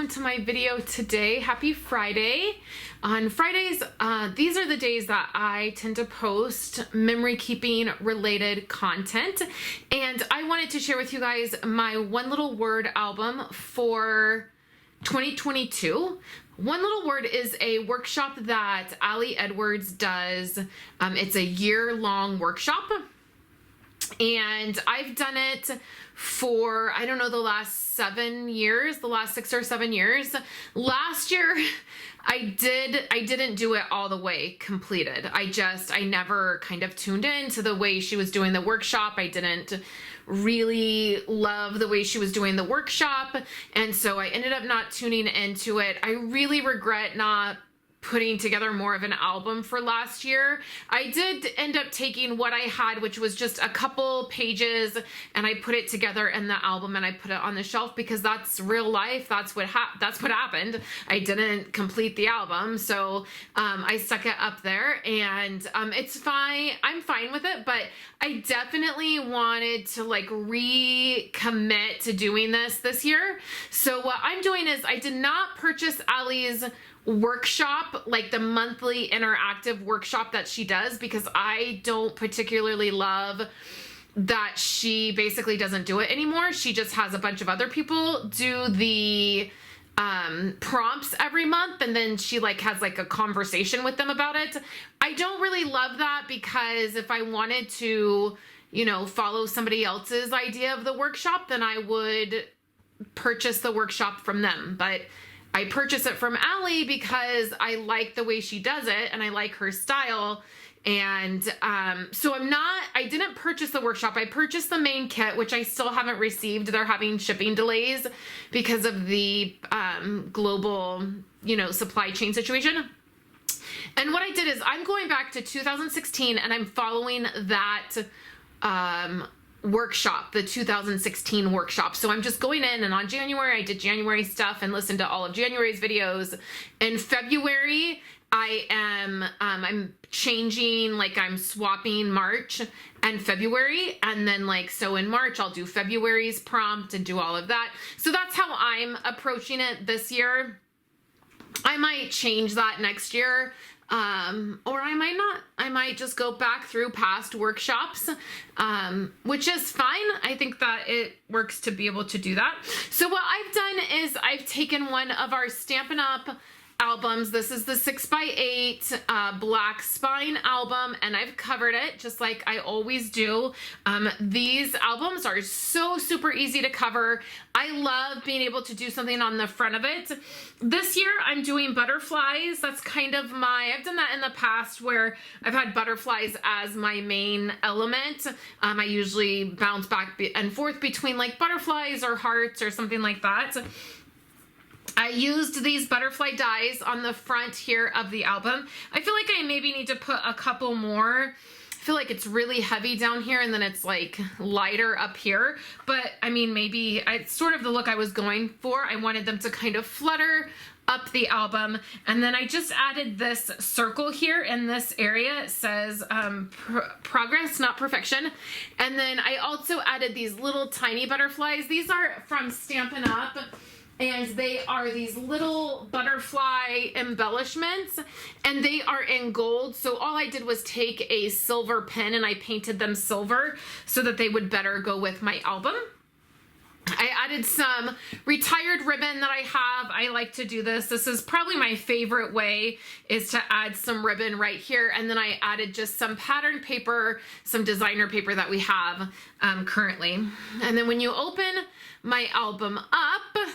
to my video today. Happy Friday. On Fridays, these are the days that I tend to post memory keeping related content, and I wanted to share with you guys my one little word album for 2022. One Little Word is a workshop that Ali Edwards does. It's a year-long workshop, and I've done it for, I don't know, the last 7 years, the last 6 or 7 years. Last year, I didn't do it all the way completed. I never kind of tuned in to the way she was doing the workshop. I didn't really love the way she was doing the workshop, and so I ended up not tuning into it. I really regret not putting together more of an album for last year. I did end up taking what I had, which was just a couple pages, and I put it together in the album and I put it on the shelf because that's real life. That's what happened. I didn't complete the album, so I stuck it up there, and it's fine. I'm fine with it, but I definitely wanted to like recommit to doing this year. So what I'm doing is I did not purchase Ali's workshop, like the monthly interactive workshop that she does, because I don't particularly love that she basically doesn't do it anymore. She just has a bunch of other people do the prompts every month, and then she has a conversation with them about it. I don't really love that, because if I wanted to, follow somebody else's idea of the workshop, then I would purchase the workshop from them. But I purchase it from Ali because I like the way she does it and I like her style. And so I didn't purchase the workshop. I purchased the main kit, which I still haven't received. They're having shipping delays because of the global, supply chain situation. And what I did is I'm going back to 2016 and I'm following that workshop, the 2016 workshop. So I'm just going in, and on January I did January stuff and listened to all of January's videos. In February I'm changing, I'm swapping March and February, and then so in March I'll do February's prompt and do all of that. So that's how I'm approaching it this year. I might change that next year. Or I might not. I might just go back through past workshops, which is fine. I think that it works to be able to do that. So what I've done is I've taken one of our Stampin' Up! Albums. This is the 6x8 black spine album, and I've covered it just like I always do. These albums are so super easy to cover. I love being able to do something on the front of it. This year I'm doing butterflies. That's kind of I've done that in the past where I've had butterflies as my main element. I usually bounce back and forth between butterflies or hearts or something like that. I used these butterfly dies on the front here of the album. I feel like I maybe need to put a couple more. I feel like it's really heavy down here and then it's lighter up here. But I mean, maybe it's sort of the look I was going for. I wanted them to kind of flutter up the album. And then I just added this circle here in this area. It says progress, not perfection. And then I also added these little tiny butterflies. These are from Stampin' Up! And they are these little butterfly embellishments, and they are in gold. So all I did was take a silver pen and I painted them silver so that they would better go with my album. I added some retired ribbon that I have. I like to do this. This is probably my favorite way, is to add some ribbon right here. And then I added just some pattern paper, some designer paper that we have currently. And then when you open my album up,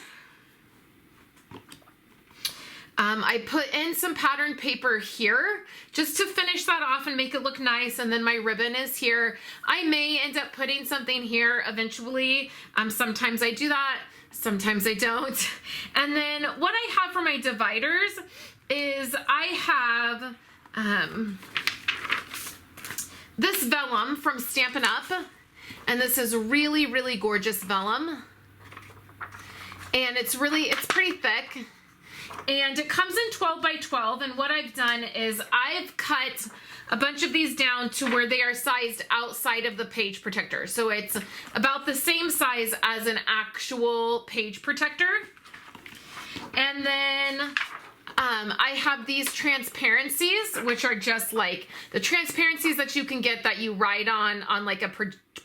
I put in some pattern paper here just to finish that off and make it look nice, and then my ribbon is here. I may end up putting something here eventually. Sometimes I do that, sometimes I don't. And then what I have for my dividers is I have this vellum from Stampin' Up! And this is really, really gorgeous vellum. And it's pretty thick. And it comes in 12 by 12, and what I've done is I've cut a bunch of these down to where they are sized outside of the page protector. So it's about the same size as an actual page protector. And then I have these transparencies, which are just like the transparencies that you can get that you write on like a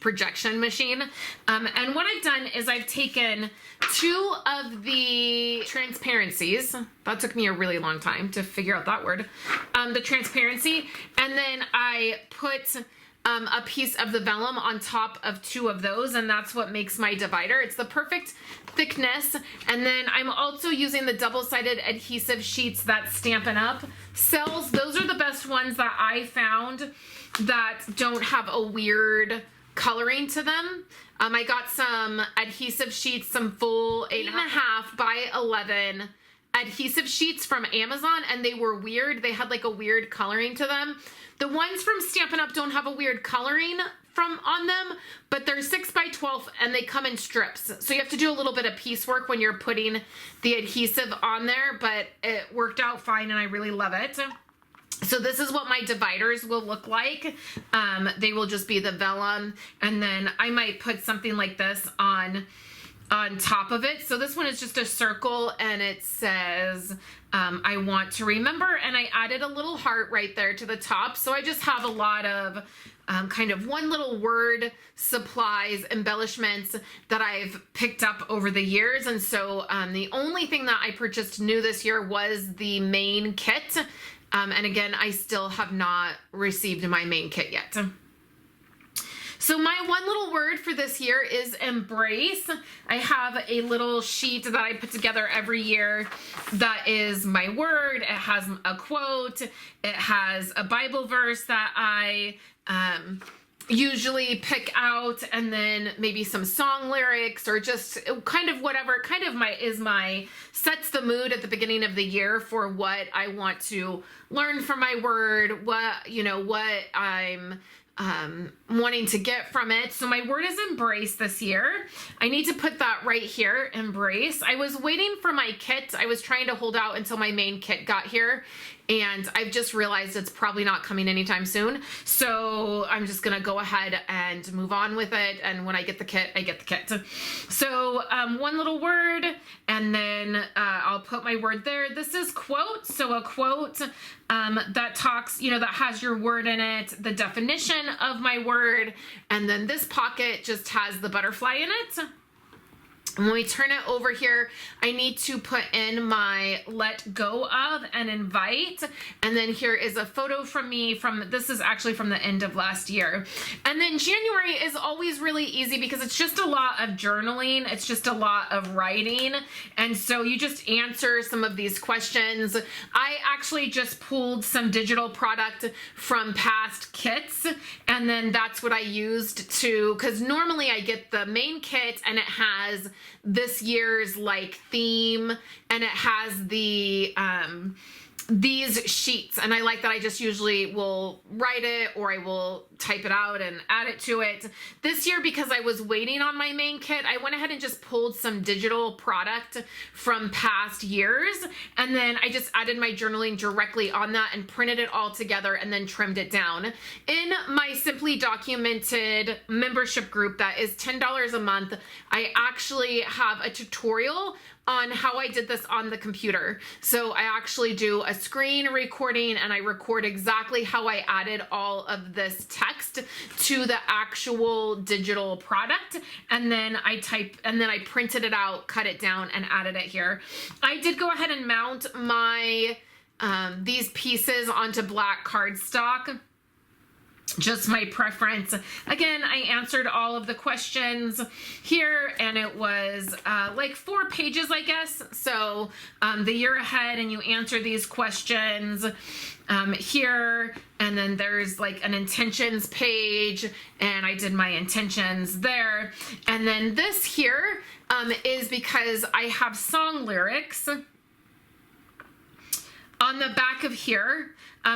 projection machine. And what I've done is I've taken 2 of the transparencies. That took me a really long time to figure out that word. The transparency. And then I put a piece of the vellum on top of 2 of those, and that's what makes my divider. It's the perfect thickness. And then I'm also using the double-sided adhesive sheets that Stampin' Up! Sells. Those are the best ones that I found that don't have a weird coloring to them. I got some adhesive sheets, some full 8.5 by 11 adhesive sheets from Amazon, and they were weird. They had like a weird coloring to them. The ones from Stampin' Up! Don't have a weird coloring on them, but they're 6 by 12 and they come in strips. So you have to do a little bit of piecework when you're putting the adhesive on there, but it worked out fine and I really love it. So this is what my dividers will look like. They will just be the vellum, and then I might put something like this on top of it. So this one is just a circle and it says, I want to remember, and I added a little heart right there to the top. So I just have a lot of kind of one little word supplies, embellishments that I've picked up over the years. And so the only thing that I purchased new this year was the main kit. And again, I still have not received my main kit yet. So my one little word for this year is embrace. I have a little sheet that I put together every year that is my word. It has a quote. It has a Bible verse that I usually pick out, and then maybe some song lyrics or just kind of whatever kind of sets the mood at the beginning of the year for what I want to learn from my word, what I'm wanting to get from it. So my word is embrace this year. I need to put that right here, embrace. I was waiting for my kit. I was trying to hold out until my main kit got here, and I've just realized it's probably not coming anytime soon. So I'm just gonna go ahead and move on with it. And when I get the kit, I get the kit. So one little word, and then I'll put my word there. This is quote. So a quote that talks, that has your word in it, the definition of my word, and then this pocket just has the butterfly in it. When we turn it over here, I need to put in my let go of and invite. And then here is a photo from me this is actually from the end of last year. And then January is always really easy because it's just a lot of journaling. It's just a lot of writing. And so you just answer some of these questions. I actually just pulled some digital product from past kits. And then that's what I used because normally I get the main kit and it has this year's like theme, and it has the these sheets, and I like that I just usually will write it or I will type it out and add it to it. This year, because I was waiting on my main kit, I went ahead and just pulled some digital product from past years, and then I just added my journaling directly on that and printed it all together and then trimmed it down. In my Simply Documented membership group that is $10 a month, I actually have a tutorial on how I did this on the computer. So I actually do a screen recording and I record exactly how I added all of this text to the actual digital product. And then I printed it out, cut it down, and added it here. I did go ahead and mount my these pieces onto black cardstock. Just my preference. Again, I answered all of the questions here, and it was like 4 pages, I guess. So the year ahead, and you answer these questions here, and then there's like an intentions page, and I did my intentions there. And then this here is because I have song lyrics on the back of here.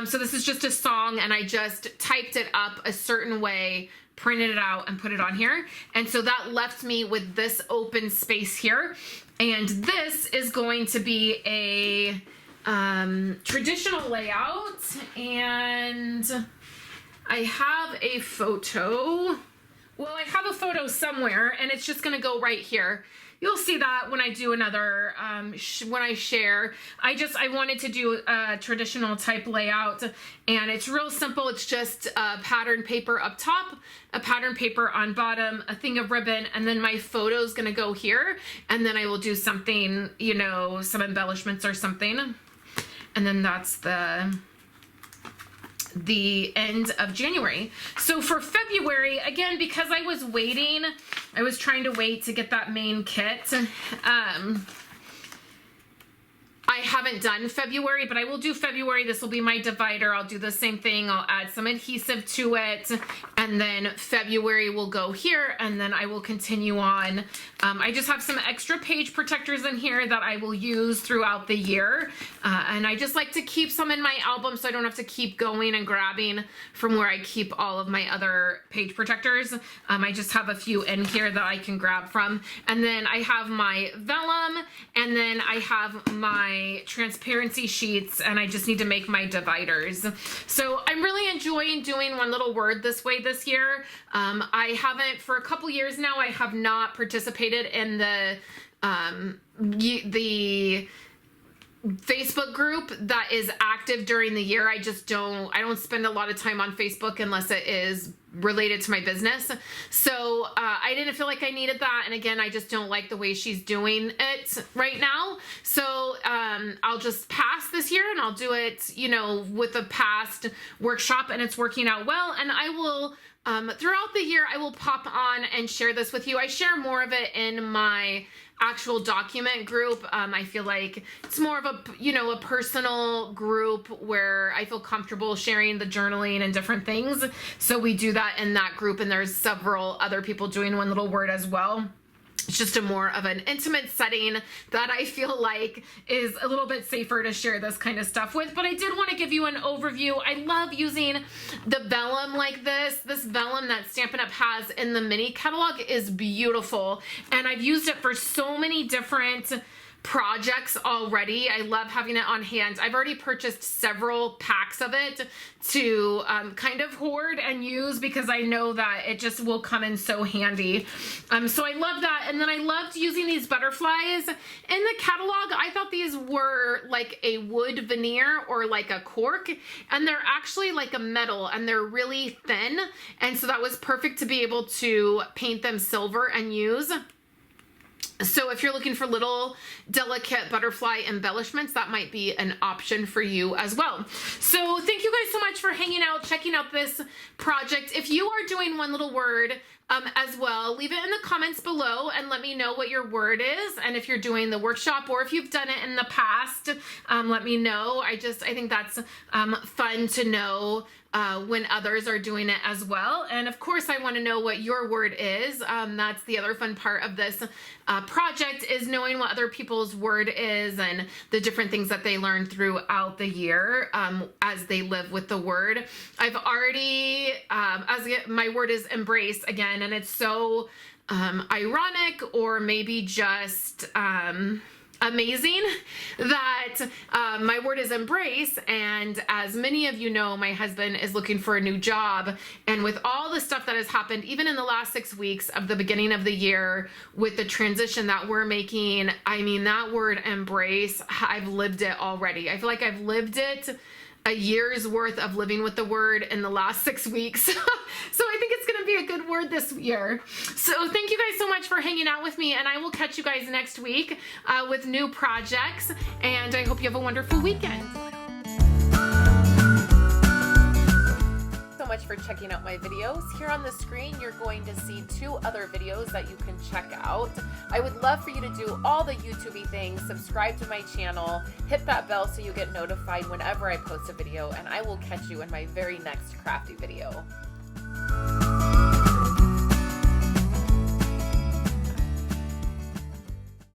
So this is just a song, and I just typed it up a certain way, printed it out, and put it on here. And so that left me with this open space here. And this is going to be a traditional layout. And I have a photo. Well, I have a photo photo somewhere, and it's just going to go right here. You'll see that when I do another, when I share. I wanted to do a traditional type layout, and it's real simple. It's just a pattern paper up top, a pattern paper on bottom, a thing of ribbon, and then my photo's gonna go here, and then I will do something, you know, some embellishments or something. And then that's the end of January. So for February, again, because I was trying to wait to get that main kit. I haven't done February, but I will do February. This will be my divider. I'll do the same thing. I'll add some adhesive to it, and then February will go here, and then I will continue on. I just have some extra page protectors in here that I will use throughout the year, and I just like to keep some in my album so I don't have to keep going and grabbing from where I keep all of my other page protectors. I just have a few in here that I can grab from, and then I have my vellum, and then I have my transparency sheets, and I just need to make my dividers. So I'm really enjoying doing one little word this way this year. I haven't, for a couple years now, I have not participated in the Facebook group that is active during the year. I don't spend a lot of time on Facebook unless it is related to my business. So I didn't feel like I needed that. And again, I just don't like the way she's doing it right now. So I'll just pass this year, and I'll do it, you know, with a past workshop, and it's working out well. And I will, throughout the year, I will pop on and share this with you. I share more of it in my actual document group. I feel like it's more of a, you know, a personal group where I feel comfortable sharing the journaling and different things. So we do that in that group, and there's several other people doing one little word as well. It's just a more of an intimate setting that I feel like is a little bit safer to share this kind of stuff with. But I did want to give you an overview. I love using the vellum like this. This vellum that Stampin' Up! Has in the mini catalog is beautiful. And I've used it for so many different projects already. I love having it on hand. I've already purchased several packs of it to kind of hoard and use because I know that it just will come in so handy. So I love that. And then I loved using these butterflies in the catalog. I thought these were like a wood veneer or like a cork, and they're actually like a metal, and they're really thin. And so that was perfect to be able to paint them silver and use. So if you're looking for little delicate butterfly embellishments, that might be an option for you as well. So thank you guys so much for hanging out, checking out this project. If you are doing one little word as well, leave it in the comments below and let me know what your word is. And if you're doing the workshop, or if you've done it in the past, let me know. I think that's fun to know when others are doing it as well. And of course, I want to know what your word is. That's the other fun part of this project, is knowing what other people's word is and the different things that they learn throughout the year as they live with the word. I've already, my word is embrace again, and it's so ironic, or maybe just amazing that my word is embrace. And as many of you know, my husband is looking for a new job, and with all the stuff that has happened even in the last 6 weeks of the beginning of the year with the transition that we're making, I mean, that word embrace, I've lived it already. I feel like I've lived it a year's worth of living with the word in the last 6 weeks. So I think it's going to be a good word this year. So thank you guys so much for hanging out with me, and I will catch you guys next week with new projects, and I hope you have a wonderful weekend. So much for checking out my videos. Here on the screen, you're going to see 2 other videos that you can check out. I would love for you to do all the YouTube-y things, subscribe to my channel, hit that bell so you get notified whenever I post a video, and I will catch you in my very next crafty video.